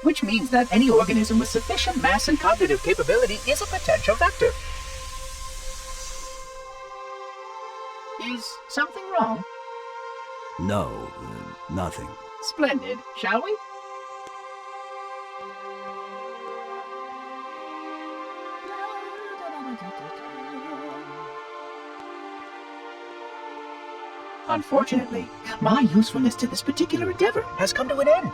which means that any organism with sufficient mass and cognitive capability is a potential vector. Is something wrong? No, nothing. Splendid, shall we? Unfortunately, my usefulness to this particular endeavor has come to an end.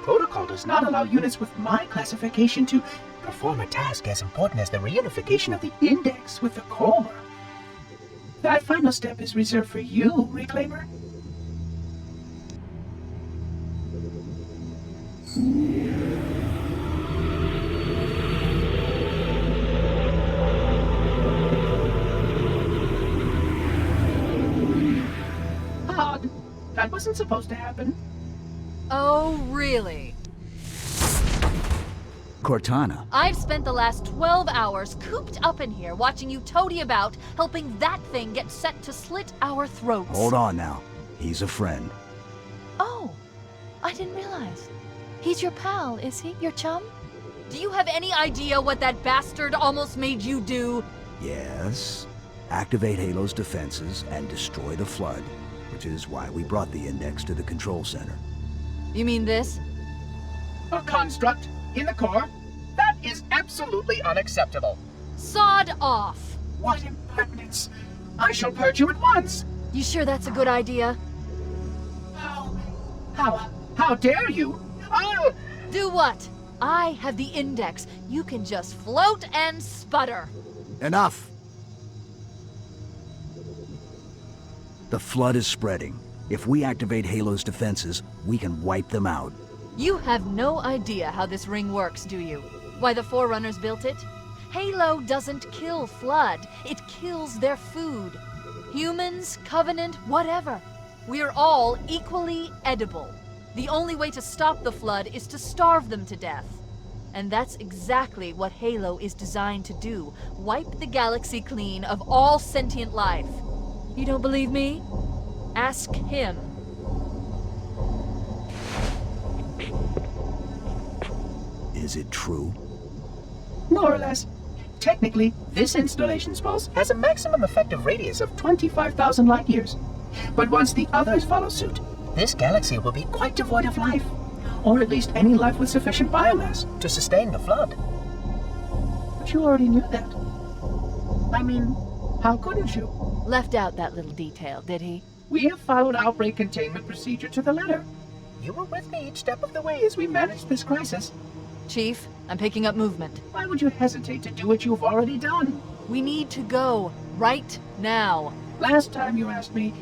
Protocol does not allow units with my classification to perform a task as important as the reunification of the index with the core. That final step is reserved for you, Reclaimer. Odd. That wasn't supposed to happen. Oh, really? Cortana. I've spent the last 12 hours cooped up in here watching you toady about, helping that thing get set to slit our throats. Hold on now. He's a friend. Oh, I didn't realize. He's your pal, is he? Your chum? Do you have any idea what that bastard almost made you do? Yes. Activate Halo's defenses and destroy the Flood, which is why we brought the index to the control center. You mean this? A construct in the core? That is absolutely unacceptable. Sod off! What impertinence! I shall purge you at once! You sure that's a good idea? How dare you? I'll... Do what? I have the index. You can just float and sputter. Enough! The Flood is spreading. If we activate Halo's defenses, we can wipe them out. You have no idea how this ring works, do you? Why the Forerunners built it? Halo doesn't kill Flood. It kills their food. Humans, Covenant, whatever. We're all equally edible. The only way to stop the Flood is to starve them to death. And that's exactly what Halo is designed to do. Wipe the galaxy clean of all sentient life. You don't believe me? Ask him. Is it true? More or less. Technically, this installation's pulse has a maximum effective radius of 25,000 light years. But once the others follow suit, this galaxy will be quite devoid of life. Or at least any life with sufficient biomass to sustain the Flood. But you already knew that. I mean, how couldn't you? Left out that little detail, did he? We have followed outbreak containment procedure to the letter. You were with me each step of the way as we managed this crisis. Chief, I'm picking up movement. Why would you hesitate to do what you've already done? We need to go. Right now. Last time you asked me,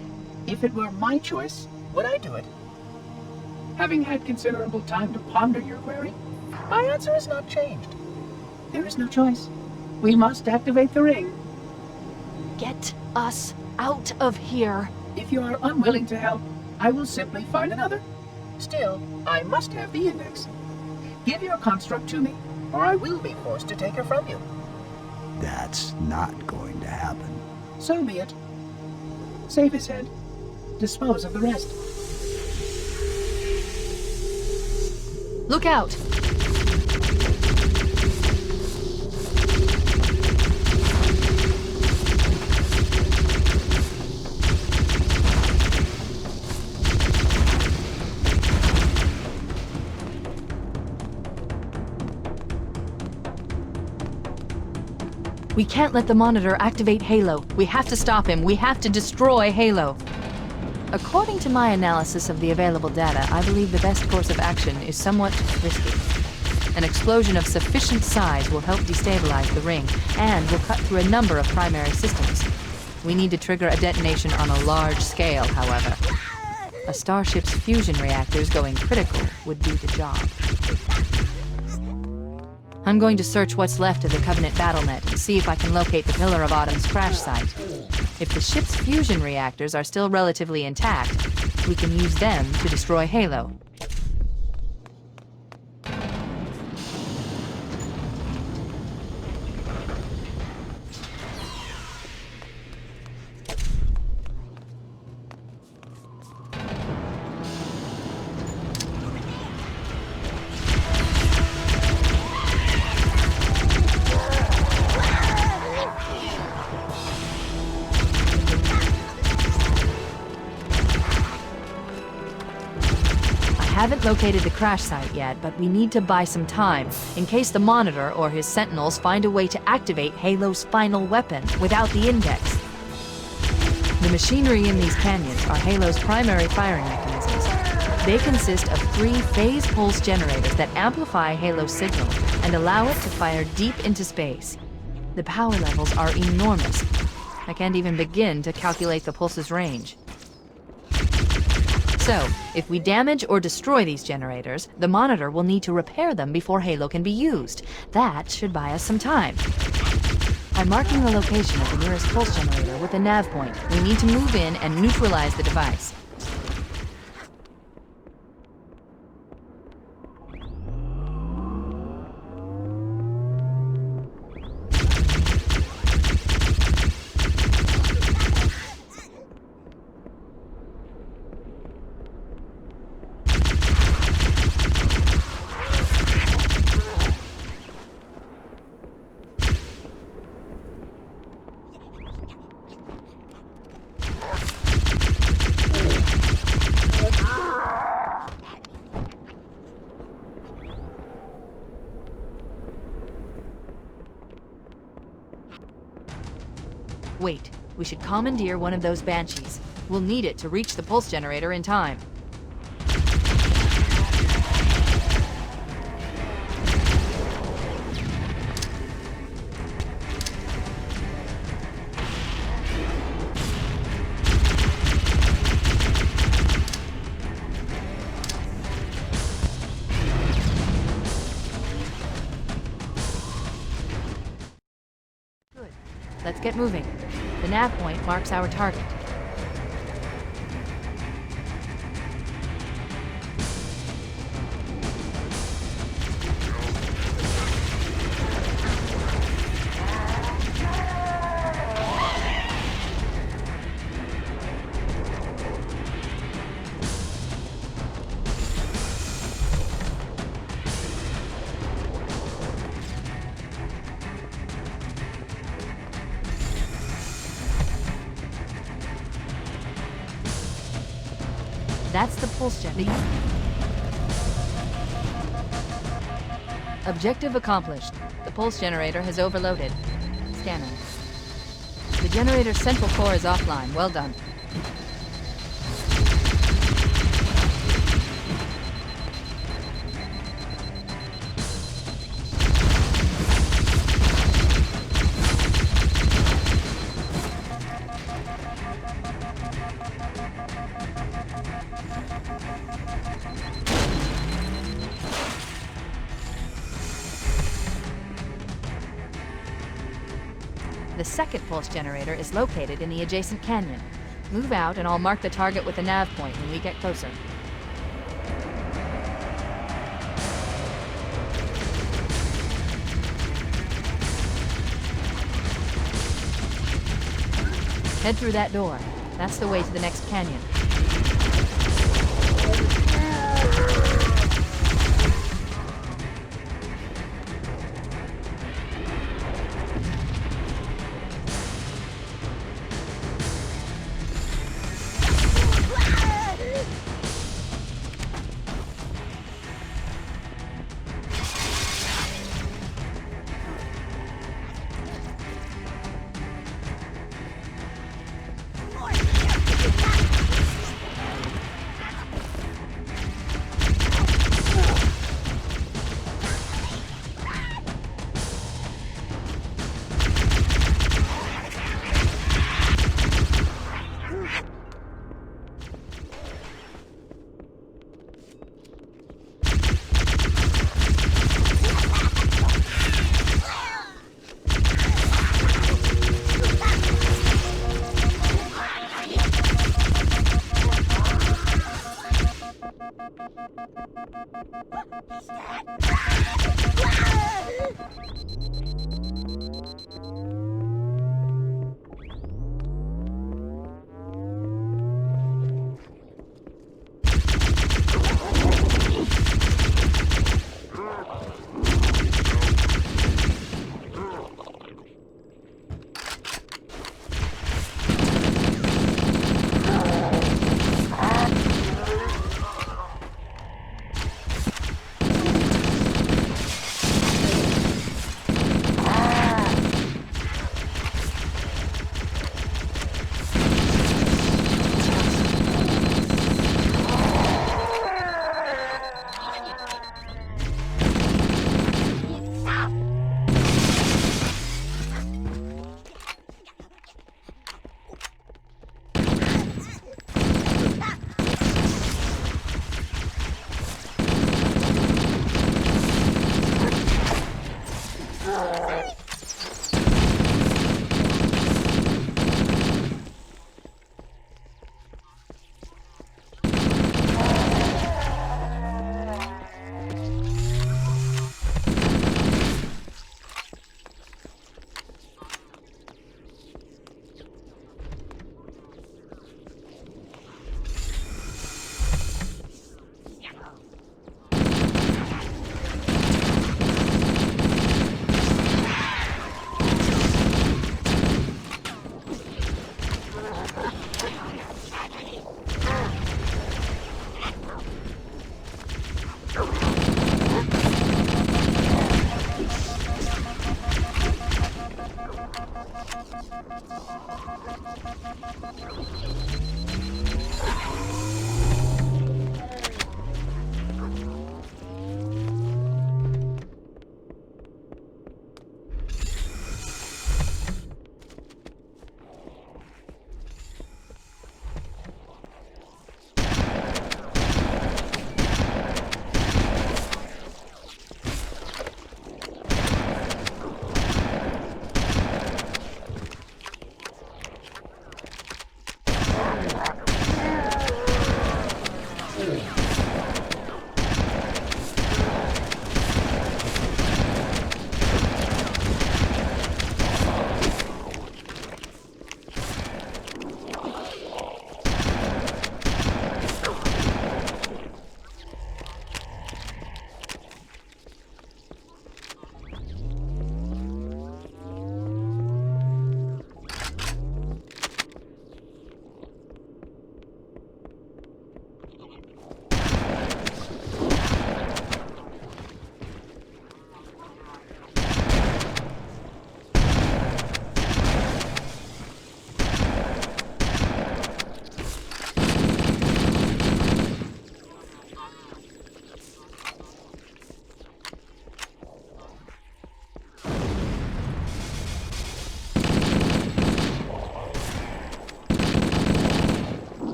if it were my choice, would I do it? Having had considerable time to ponder your query, my answer has not changed. There is no choice. We must activate the ring. Get us out of here. If you are unwilling to help, I will simply find another. Still, I must have the index. Give your construct to me, or I will be forced to take her from you. That's not going to happen. So be it. Save his head. Dispose of the rest. Look out! We can't let the Monitor activate Halo. We have to stop him. We have to destroy Halo. According to my analysis of the available data, I believe the best course of action is somewhat risky. An explosion of sufficient size will help destabilize the ring, and will cut through a number of primary systems. We need to trigger a detonation on a large scale, however. A starship's fusion reactors going critical would do the job. I'm going to search what's left of the Covenant BattleNet and see if I can locate the Pillar of Autumn's crash site. If the ship's fusion reactors are still relatively intact, we can use them to destroy Halo. haven't located the crash site yet, but we need to buy some time, in case the Monitor or his Sentinels find a way to activate Halo's final weapon without the Index. The machinery in these canyons are Halo's primary firing mechanisms. They consist of 3 phase pulse generators that amplify Halo's signal and allow it to fire deep into space. The power levels are enormous. I can't even begin to calculate the pulse's range. So, if we damage or destroy these generators, the Monitor will need to repair them before Halo can be used. That should buy us some time. I'm marking the location of the nearest pulse generator with a nav point. We need to move in and neutralize the device. Wait, we should commandeer one of those Banshees. We'll need it to reach the pulse generator in time. Good. Let's get moving. The nav point marks our target. That's the pulse generator. Objective accomplished. The pulse generator has overloaded. Scanning. The generator's central core is offline. Well done. The second pulse generator is located in the adjacent canyon. Move out and I'll mark the target with a nav point when we get closer. Head through that door. That's the way to the next canyon.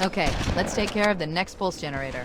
Okay, let's take care of the next pulse generator.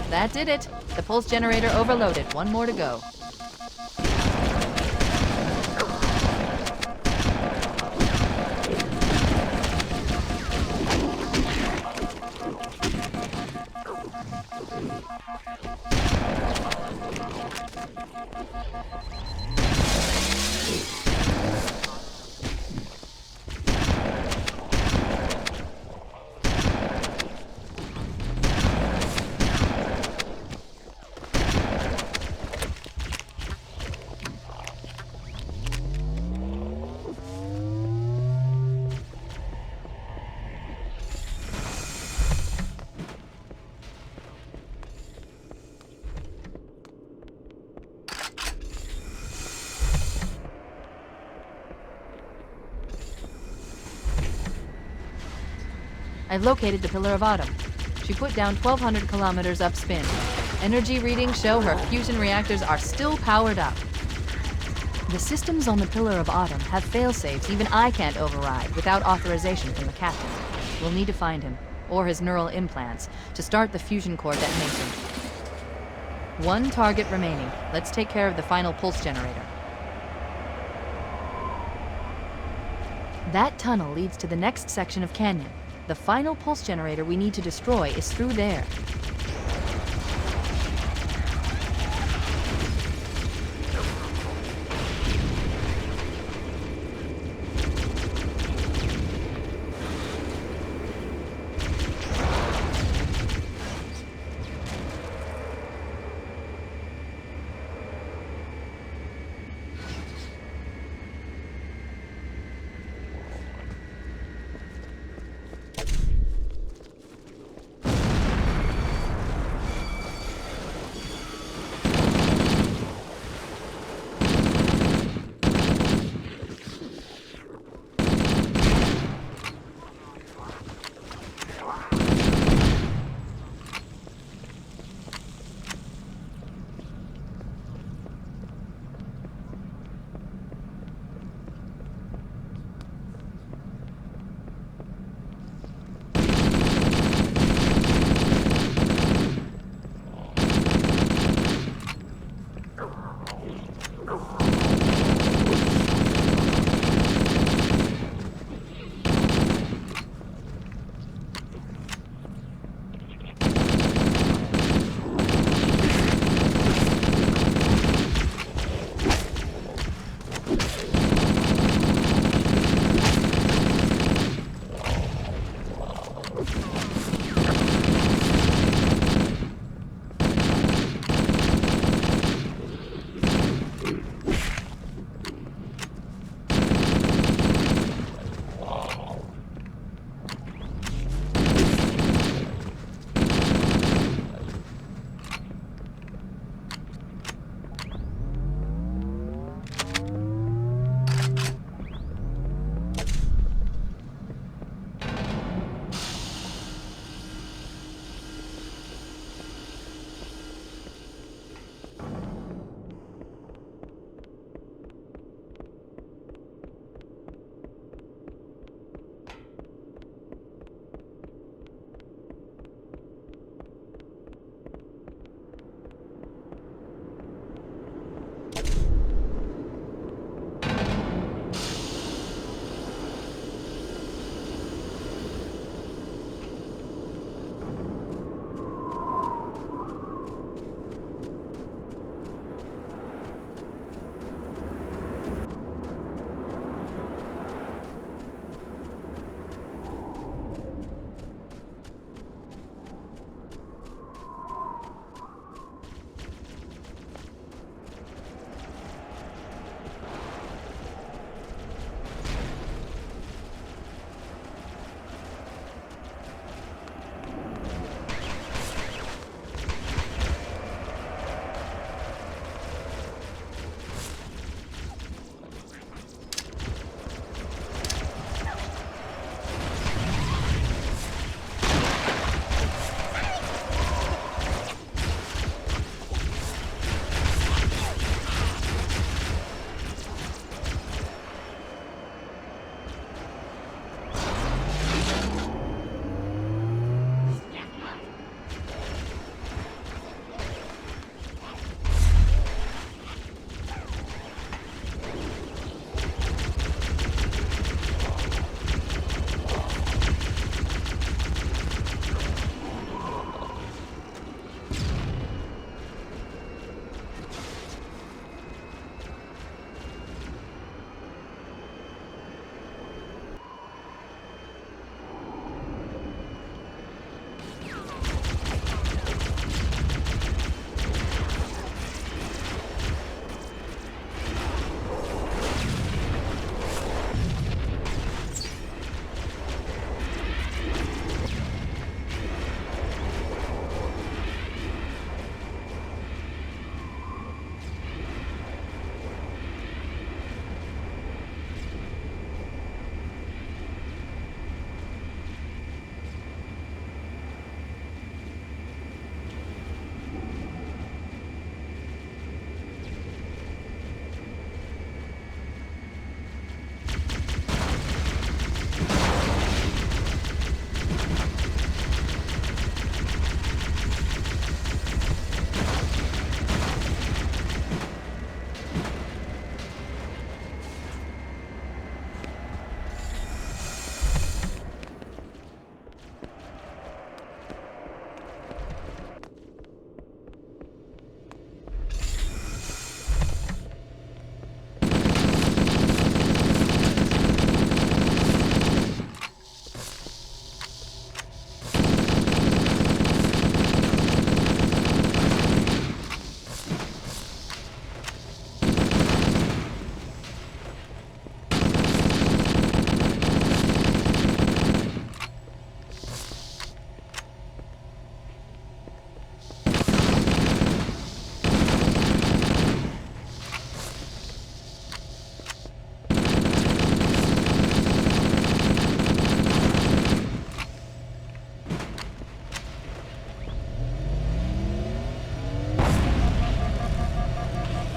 That did it. The pulse generator overloaded. One more to go. I've located the Pillar of Autumn. She put down 1,200 kilometers upspin. Energy readings show her fusion reactors are still powered up. The systems on the Pillar of Autumn have failsafes even I can't override without authorization from the captain. We'll need to find him, or his neural implants, to start the fusion core detonation. One target remaining. Let's take care of the final pulse generator. That tunnel leads to the next section of canyon. The final pulse generator we need to destroy is through there.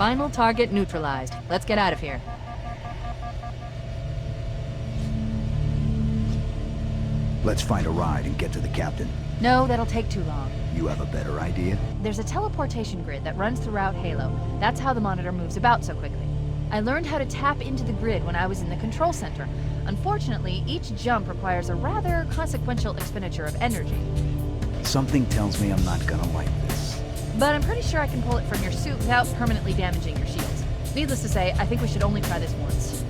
Final target neutralized. Let's get out of here. Let's find a ride and get to the captain. No, that'll take too long. You have a better idea? There's a teleportation grid that runs throughout Halo. That's how the monitor moves about so quickly. I learned how to tap into the grid when I was in the control center. Unfortunately, each jump requires a rather consequential expenditure of energy. Something tells me I'm not gonna like this. But I'm pretty sure I can pull it from your suit without permanently damaging your shields. Needless to say, I think we should only try this once.